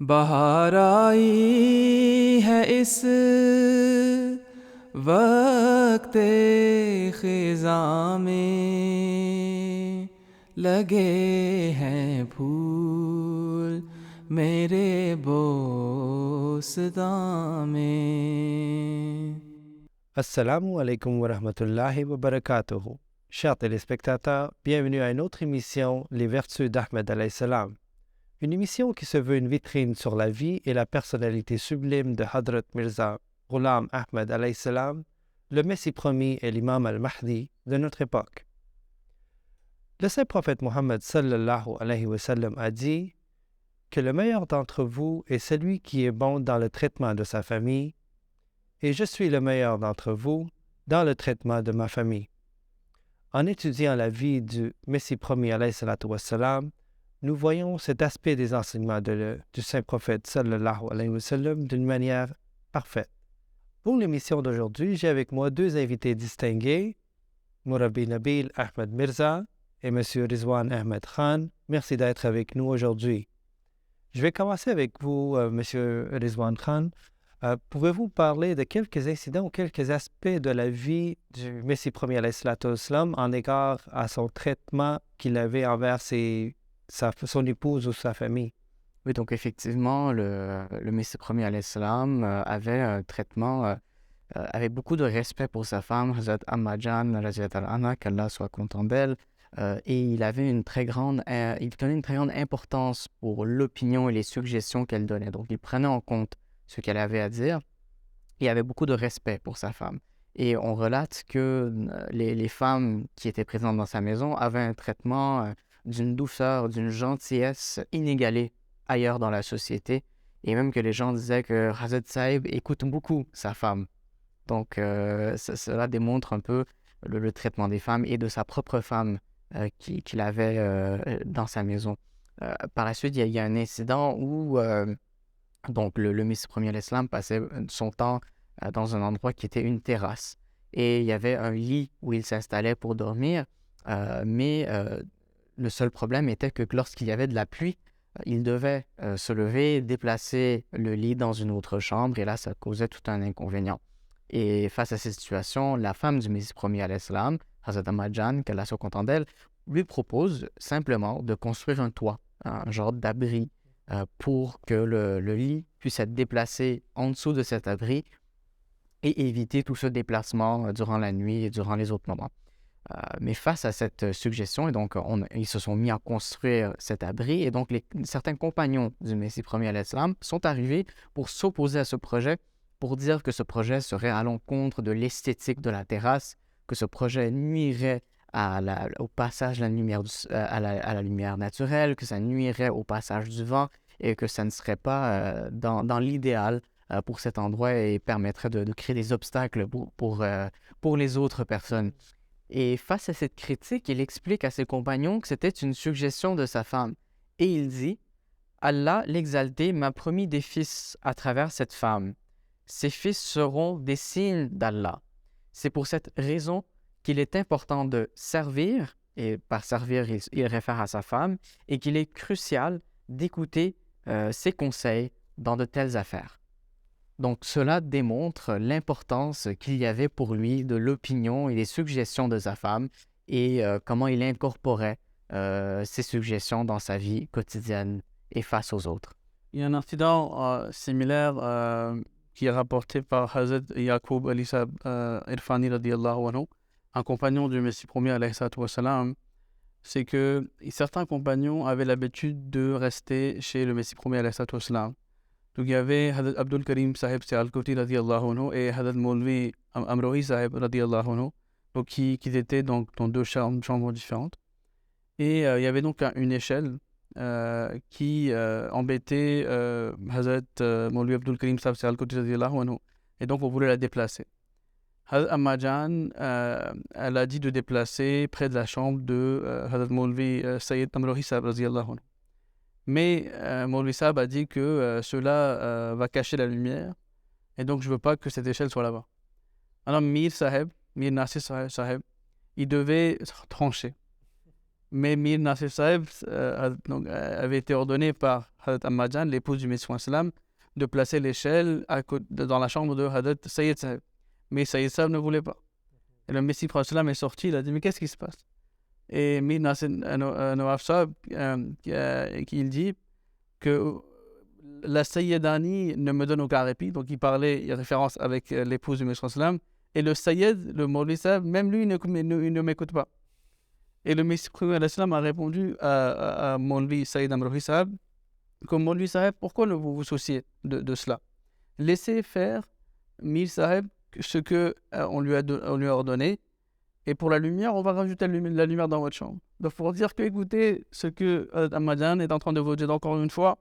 बहार आई है इस वक्ते ख़िज़ां में लगे हैं फूल मेरे बोस्तां में. Assalamu alaikum wa rahmatullahi wa barakatuhu. Chers téléspectateurs, bienvenue à une autre émission, Les Vertus d'Ahmed alayhi salam. Une émission qui se veut une vitrine sur la vie et la personnalité sublime de Hadrat Mirza Ghulam Ahmed alayhi salam, le Messie promis et l'imam al-Mahdi de notre époque. Le saint prophète Mohammed sallallahu alayhi wa sallam a dit que le meilleur d'entre vous est celui qui est bon dans le traitement de sa famille, et je suis le meilleur d'entre vous dans le traitement de ma famille. En étudiant la vie du Messie promis alayhi salatu wassalam, nous voyons cet aspect des enseignements du saint prophète sallallahu alayhi wa sallam d'une manière parfaite. Pour l'émission d'aujourd'hui, j'ai avec moi deux invités distingués, Murabi Nabil Ahmed Mirza et M. Rizwan Ahmed Khan. Merci d'être avec nous aujourd'hui. Je vais commencer avec vous, M. Rizwan Khan. Pouvez-vous parler de quelques incidents ou quelques aspects de la vie du Messie premier alayhi salatu wassalam en égard à son traitement qu'il avait envers son épouse ou sa famille? Oui, donc effectivement, le Messie premier alayhi salam avait un traitement, avait beaucoup de respect pour sa femme, Hazrat Amma Jan, radiyallahu anha, qu'Allah soit content d'elle, et il tenait une très grande importance pour l'opinion et les suggestions qu'elle donnait. Donc il prenait en compte ce qu'elle avait à dire. Il avait beaucoup de respect pour sa femme. Et on relate que les femmes qui étaient présentes dans sa maison avaient un traitement d'une douceur, d'une gentillesse inégalée ailleurs dans la société. Et même que les gens disaient que Hazrat Saïb écoute beaucoup sa femme. Donc cela démontre un peu le traitement des femmes et de sa propre femme qu'il avait dans sa maison. Par la suite, il y a un incident où donc le Messie premier alayhi salam passait son temps dans un endroit qui était une terrasse. Et il y avait un lit où il s'installait pour dormir, mais le seul problème était que lorsqu'il y avait de la pluie, il devait se lever, déplacer le lit dans une autre chambre, et là, ça causait tout un inconvénient. Et face à cette situation, la femme du Messie premier alayhi salam, Hazrat Amma Jan, qu'Allah soit content d'elle, lui propose simplement de construire un toit, un genre d'abri, pour que le lit puisse être déplacé en dessous de cet abri et éviter tout ce déplacement durant la nuit et durant les autres moments. Mais face à cette suggestion, et donc ils se sont mis à construire cet abri, et donc certains compagnons du Messie premier alayhi salam sont arrivés pour s'opposer à ce projet, pour dire que ce projet serait à l'encontre de l'esthétique de la terrasse, que ce projet nuirait au passage de la lumière, à la lumière naturelle, que ça nuirait au passage du vent et que ça ne serait pas dans l'idéal pour cet endroit et permettrait de créer des obstacles pour les autres personnes. Et face à cette critique, il explique à ses compagnons que c'était une suggestion de sa femme. Et il dit « Allah, l'exalté, m'a promis des fils à travers cette femme. Ces fils seront des signes d'Allah. C'est pour cette raison qu'il est important de servir, et par servir, il réfère à sa femme, et qu'il est crucial d'écouter ses conseils dans de telles affaires. » Donc cela démontre l'importance qu'il y avait pour lui de l'opinion et des suggestions de sa femme, et comment il incorporait ces suggestions dans sa vie quotidienne et face aux autres. Il y a un incident similaire qui est rapporté par Hazrat Yaqub Ali Sahib Irfani radiyallahu anhu, un compagnon du Messie premier alayhi salatu wassalam. C'est que certains compagnons avaient l'habitude de rester chez le Messie premier alayhi salatu wassalam. Donc il y avait Hazrat Abdul Karim Sahib Al-Kouti radiyallahu anhu et Hazrat Maulvi Amrohi Sahib radiyallahu anhu, donc qui étaient donc dans deux chambres différentes. Et il y avait donc une échelle qui embêtait Hazrat Maulvi Abdul Karim Sahib Al-Kouti radiyallahu anhu, et donc on voulait la déplacer. Hazrat Amma Jan, elle a dit de déplacer près de la chambre de Hazrat Maulvi Sayyid Amrohi Sahib radiyallahu anhu. Mais Maulvi Sahib a dit que cela va cacher la lumière, et donc je ne veux pas que cette échelle soit là-bas. Alors Mir Nasir Sahib, il devait trancher. Mais Mir Nasir Sahib avait été ordonné par Hazrat Ammajan, l'épouse du Messie sallam, de placer l'échelle dans la chambre de Hazrat Sayyid Sahib. Mais Sayyid Sahib ne voulait pas. Et le Messie sallam est sorti, il a dit mais qu'est-ce qui se passe? Et Mir Nasir Nawaf Sahib, il dit que la Sayyidani ne me donne aucun répit. Donc il parlait, référence avec l'épouse du Messie sallam. Et le Sayyid, le Maulvi Sahib, même lui, il ne m'écoute pas. Et le Messie a répondu à Maulvi Sayyid Amrohi Sahib, comme Maulvi Sahib, pourquoi ne vous souciez de cela? Laissez faire Mir Sahib ce qu'on lui a ordonné, et pour la lumière, on va rajouter la lumière dans votre chambre. Donc pour dire que, écoutez, ce que Ahmadjan est en train de vous dire encore une fois,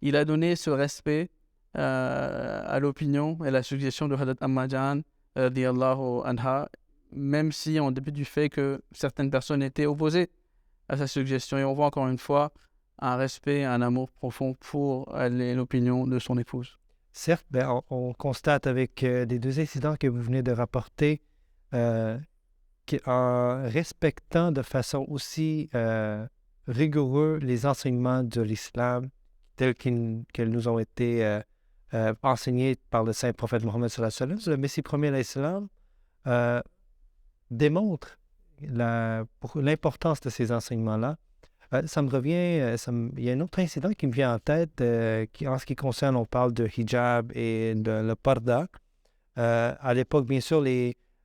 il a donné ce respect à l'opinion et la suggestion de Hazrat Ahmadjan, radiyallahu anha, même si en dépit du fait que certaines personnes étaient opposées à sa suggestion. Et on voit encore une fois un respect, un amour profond pour l'opinion de son épouse. Certes, on constate avec les deux incidents que vous venez de rapporter qu'en respectant de façon aussi rigoureuse les enseignements de l'islam tels qu'ils nous ont été enseignés par le saint prophète Mohammed sallallahu alayhi wa sallam, le Messie premier alayhi salam démontre l'importance de ces enseignements-là. Ça me revient, il y a un autre incident qui me vient en tête, en ce qui concerne, on parle de hijab et de le parda. À l'époque, bien sûr,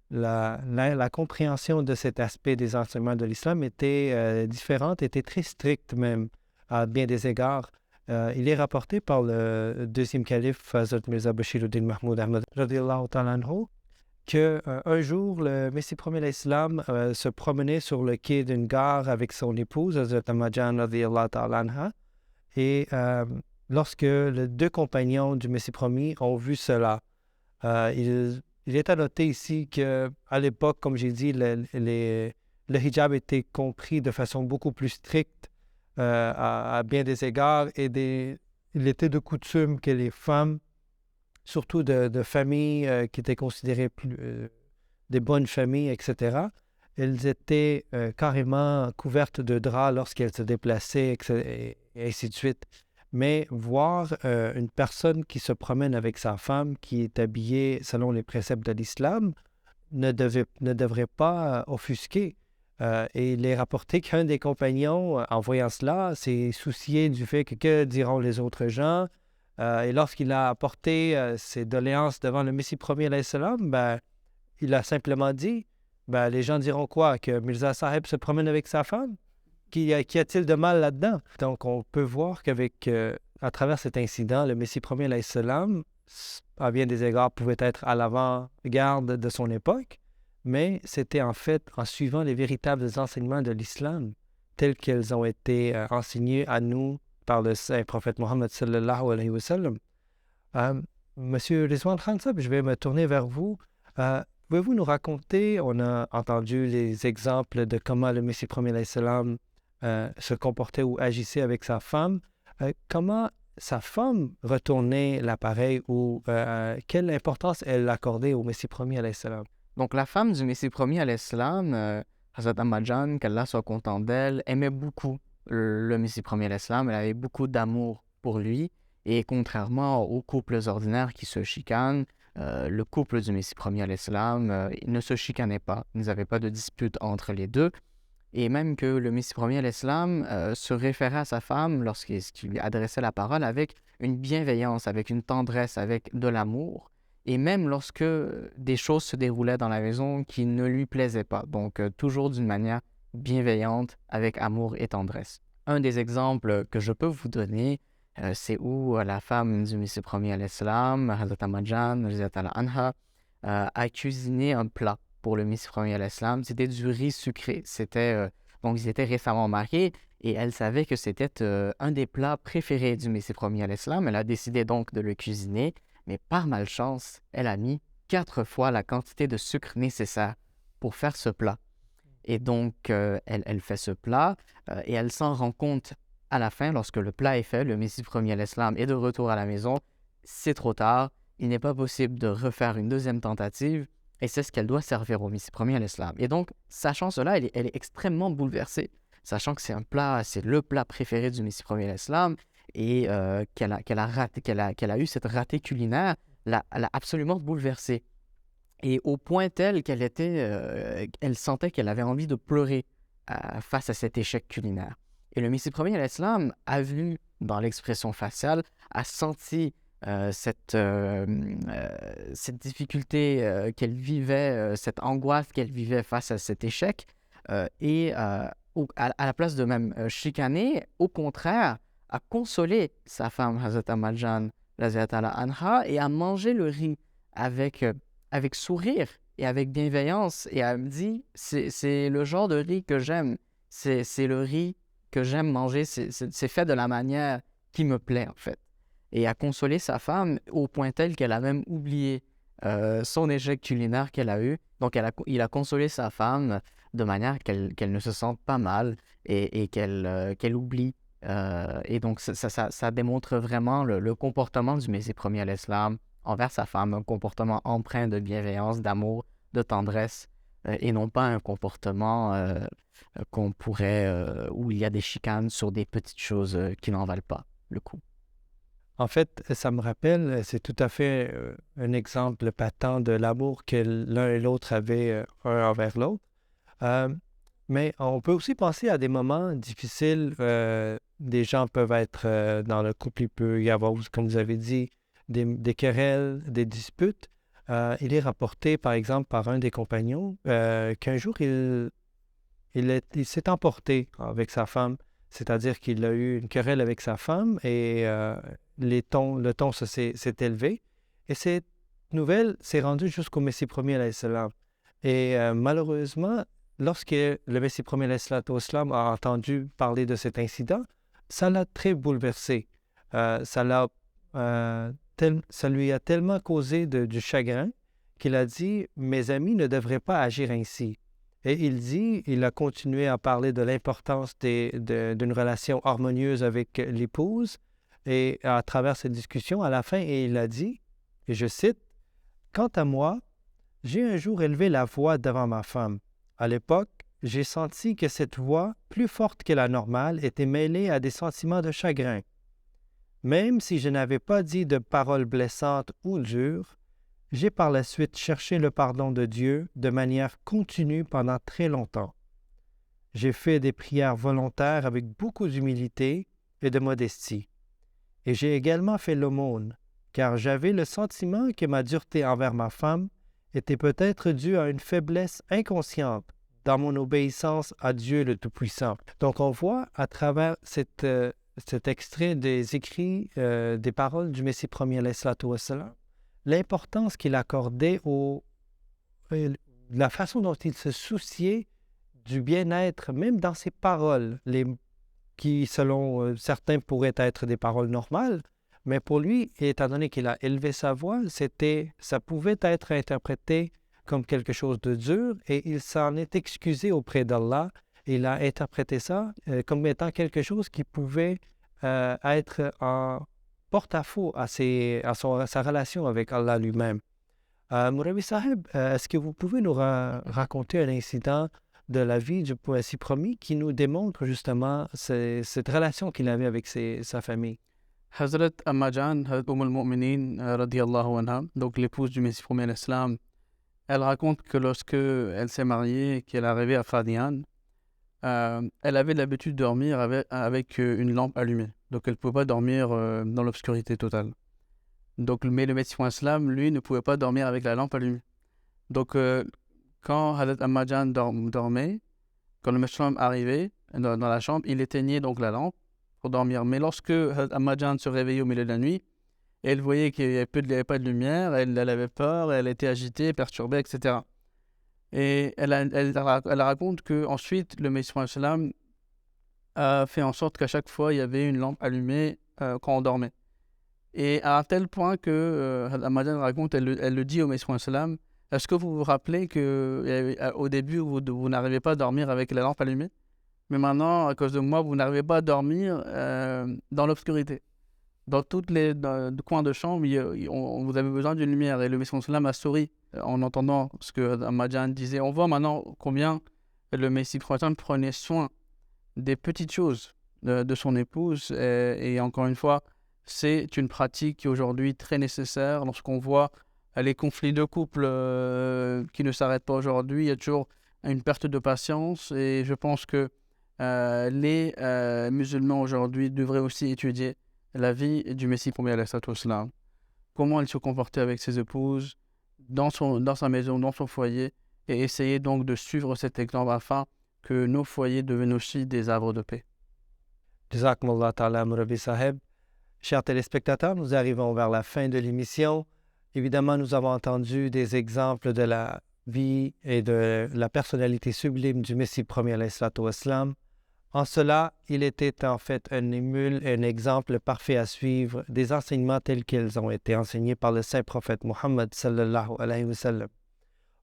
la compréhension de cet aspect des enseignements de l'islam était différente, était très stricte même, à bien des égards. Il est rapporté par le deuxième calife, Hazrat Mirza Bashiruddin Mahmoud Ahmad, radiyallahu ta'ala anhu, qu'un jour, le Messie premier de l'Islam se promenait sur le quai d'une gare avec son épouse, Hazrat Ahmadjan radiyallahu ta'ala anha, et lorsque les deux compagnons du Messie premier ont vu cela, il est à noter ici qu'à l'époque, comme j'ai dit, le hijab était compris de façon beaucoup plus stricte à bien des égards, et il était de coutume que les femmes, surtout de familles qui étaient considérées des bonnes familles, etc., elles étaient carrément couvertes de draps lorsqu'elles se déplaçaient, et ainsi de suite. Mais voir une personne qui se promène avec sa femme, qui est habillée selon les préceptes de l'islam, ne devrait pas offusquer. Et il est rapporté qu'un des compagnons, en voyant cela, s'est soucié du fait que diront les autres gens. Et lorsqu'il a apporté ses doléances devant le Messie premier alayhi salam, il a simplement dit, les gens diront quoi? Que Mirza Sahib se promène avec sa femme? Qu'y a-t-il de mal là-dedans? Donc on peut voir qu'avec, à travers cet incident, le Messie premier alayhi salam, à bien des égards, pouvait être à l'avant-garde de son époque, mais c'était en fait en suivant les véritables enseignements de l'islam, tels qu'ils ont été enseignés à nous par le saint prophète Mohammed sallallahu alayhi wa sallam. Monsieur Rizwan Khan Sahib, je vais me tourner vers vous. Pouvez-vous nous raconter, on a entendu les exemples de comment le Messie premier alayhi salam se comportait ou agissait avec sa femme, comment sa femme retournait l'appareil ou quelle importance elle accordait au Messie premier alayhi salam? Donc la femme du Messie premier alayhi salam, Hazrat Ahmadjan, qu'Allah soit content d'elle, aimait beaucoup le Messie premier alayhi salam. Elle avait beaucoup d'amour pour lui, et contrairement aux couples ordinaires qui se chicanent, le couple du Messie premier alayhi salam ne se chicanait pas, ils n'avaient pas de dispute entre les deux, et même que le Messie premier alayhi salam se référait à sa femme lorsqu'il lui adressait la parole avec une bienveillance, avec une tendresse, avec de l'amour, et même lorsque des choses se déroulaient dans la maison qui ne lui plaisaient pas, donc toujours d'une manière bienveillante, avec amour et tendresse. Un des exemples que je peux vous donner, c'est où la femme du Messie premier alayhi salam, Hazrat Ahmadjan radiyallahu anha, a cuisiné un plat pour le Messie premier alayhi salam. C'était du riz sucré. Donc ils étaient récemment mariés, et elle savait que c'était un des plats préférés du Messie premier alayhi salam. Elle a décidé donc de le cuisiner, mais par malchance, elle a mis 4 fois la quantité de sucre nécessaire pour faire ce plat. Et donc, elle fait ce plat et elle s'en rend compte à la fin, lorsque le plat est fait, le Messie premier alayhi salam est de retour à la maison. C'est trop tard, il n'est pas possible de refaire une deuxième tentative, et c'est ce qu'elle doit servir au Messie premier alayhi salam. Et donc, sachant cela, elle est extrêmement bouleversée. sachant que c'est le plat préféré du Messie premier l'Islam, et qu'elle a eu cette ratée culinaire, l'a absolument bouleversée. Et au point tel elle sentait qu'elle avait envie de pleurer face à cet échec culinaire. Et le Messie premier l'Islam a vu dans l'expression faciale, a senti cette difficulté qu'elle vivait, cette angoisse qu'elle vivait face à cet échec, et à la place de même chicaner, au contraire, a consolé sa femme Hazrat Ammajan anha, et a mangé le riz avec sourire et avec bienveillance, et elle me dit, c'est le genre de riz que j'aime, c'est le riz que j'aime manger, c'est fait de la manière qui me plaît en fait. Et a consolé sa femme au point tel qu'elle a même oublié son échec culinaire qu'elle a eu. Donc il a consolé sa femme de manière qu'elle ne se sente pas mal et qu'elle oublie. Et donc ça démontre vraiment le comportement du Messie premier à l'Islam envers sa femme, un comportement empreint de bienveillance, d'amour, de tendresse, et non pas un comportement où il y a des chicanes sur des petites choses qui n'en valent pas le coup. En fait, ça me rappelle, c'est tout à fait un exemple patent de l'amour que l'un et l'autre avaient un envers l'autre. Mais on peut aussi penser à des moments difficiles. Des gens peuvent être dans le couple, il peut y avoir, comme vous avez dit, des querelles, des disputes. Il est rapporté, par exemple, par un des compagnons qu'un jour, il s'est emporté avec sa femme, c'est-à-dire qu'il a eu une querelle avec sa femme et le ton s'est élevé. Et cette nouvelle s'est rendue jusqu'au Messie premier alayhi salam. Et malheureusement, lorsque le Messie premier alayhi salam a entendu parler de cet incident, ça l'a très bouleversé. Ça lui a tellement causé du chagrin qu'il a dit « Mes amis ne devraient pas agir ainsi ». Et il a continué à parler de l'importance d'une relation harmonieuse avec l'épouse. Et à travers cette discussion, à la fin, il a dit, et je cite, « Quant à moi, j'ai un jour élevé la voix devant ma femme. À l'époque, j'ai senti que cette voix, plus forte que la normale, était mêlée à des sentiments de chagrin. Même si je n'avais pas dit de paroles blessantes ou dures, j'ai par la suite cherché le pardon de Dieu de manière continue pendant très longtemps. J'ai fait des prières volontaires avec beaucoup d'humilité et de modestie. Et j'ai également fait l'aumône, car j'avais le sentiment que ma dureté envers ma femme était peut-être due à une faiblesse inconsciente dans mon obéissance à Dieu le Tout-Puissant. » Donc on voit à travers cet extrait des écrits, des paroles du Messie premier alayhi salatu wassalam, l'importance qu'il accordait la façon dont il se souciait du bien-être, même dans ses paroles, qui, selon certains, pourraient être des paroles normales, mais pour lui, étant donné qu'il a élevé sa voix, ça pouvait être interprété comme quelque chose de dur, et il s'en est excusé auprès d'Allah. Il a interprété ça comme étant quelque chose qui pouvait être en porte-à-faux à sa relation avec Allah lui-même. Mourabi Sahib, est-ce que vous pouvez nous raconter un incident de la vie du Messie premier qui nous démontre justement cette relation qu'il avait avec sa famille? Hazrat Ammajan, Hazrat al-Mu'minin, radiyallahu anha, donc l'épouse du Messie premier l'Islam, elle raconte que lorsque elle s'est mariée et qu'elle est arrivée à Fadian, elle avait l'habitude de dormir avec une lampe allumée. Donc elle ne pouvait pas dormir dans l'obscurité totale. Mais le Messie l'Islam, lui, ne pouvait pas dormir avec la lampe allumée. Donc quand Hazrat Ammajan dormait, quand le Messie arrivait dans la chambre, il éteignait donc la lampe pour dormir. Mais lorsque Hazrat Ammajan se réveillait au milieu de la nuit, elle voyait qu'il n'y avait pas de lumière, elle avait peur, elle était agitée, perturbée, etc. Et elle raconte qu'ensuite, le Messie sallam a fait en sorte qu'à chaque fois, il y avait une lampe allumée quand on dormait. Et à un tel point que Ammajan raconte, elle le dit au Messie sallam, est-ce que vous vous rappelez qu'au début, vous n'arrivez pas à dormir avec la lampe allumée, mais maintenant, à cause de moi, vous n'arrivez pas à dormir dans l'obscurité. Dans tous les coins de chambre, vous avez besoin d'une lumière. Et le Messie sallam a souri en entendant ce que Ammajan disait. On voit maintenant combien le Messie prenait soin des petites choses de son épouse. Et encore une fois, c'est une pratique qui est aujourd'hui très nécessaire lorsqu'on voit les conflits de couple qui ne s'arrêtent pas aujourd'hui. Il y a toujours une perte de patience et je pense que les musulmans aujourd'hui devraient aussi étudier la vie du Messie premier alayhi salatu wassalam. Comment il se comportait avec ses épouses, dans sa maison, dans son foyer, et essayer donc de suivre cet exemple afin que nos foyers deviennent aussi des havres de paix. Jazakumullah ta'ala, Murabi Saheb. Chers téléspectateurs, nous arrivons vers la fin de l'émission. Évidemment, nous avons entendu des exemples de la vie et de la personnalité sublime du Messie premier alayhi salatu wassalam. En cela, il était en fait un émule, un exemple parfait à suivre des enseignements tels qu'ils ont été enseignés par le saint prophète Muhammad sallallahu alayhi wa sallam.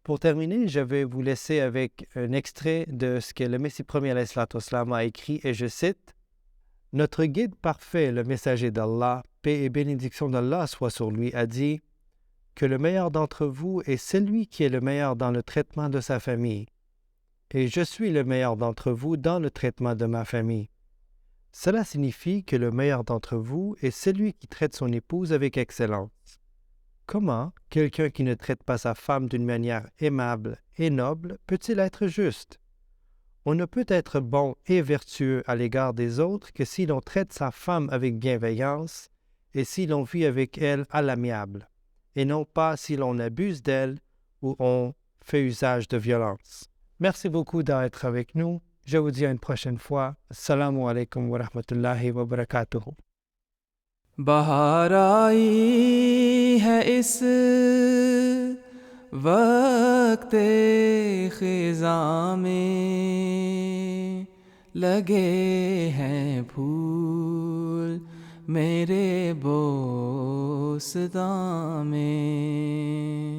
Pour terminer, je vais vous laisser avec un extrait de ce que le Messie premier alayhi salatu wassalam a écrit, et je cite: « Notre guide parfait, le messager d'Allah, paix et bénédiction d'Allah soit sur lui, a dit que le meilleur d'entre vous est celui qui est le meilleur dans le traitement de sa famille. Et je suis le meilleur d'entre vous dans le traitement de ma famille. Cela signifie que le meilleur d'entre vous est celui qui traite son épouse avec excellence. Comment quelqu'un qui ne traite pas sa femme d'une manière aimable et noble peut-il être juste? On ne peut être bon et vertueux à l'égard des autres que si l'on traite sa femme avec bienveillance et si l'on vit avec elle à l'amiable, et non pas si l'on abuse d'elle ou on fait usage de violence. » Merci beaucoup d'être avec nous. Je vous dis à une prochaine fois. Assalamu alaikum wa rahmatullahi wa barakatuhu. बहार आई है इस वक्त ख़िज़ां में, लगे हैं फूल मेरे बोस्तां में।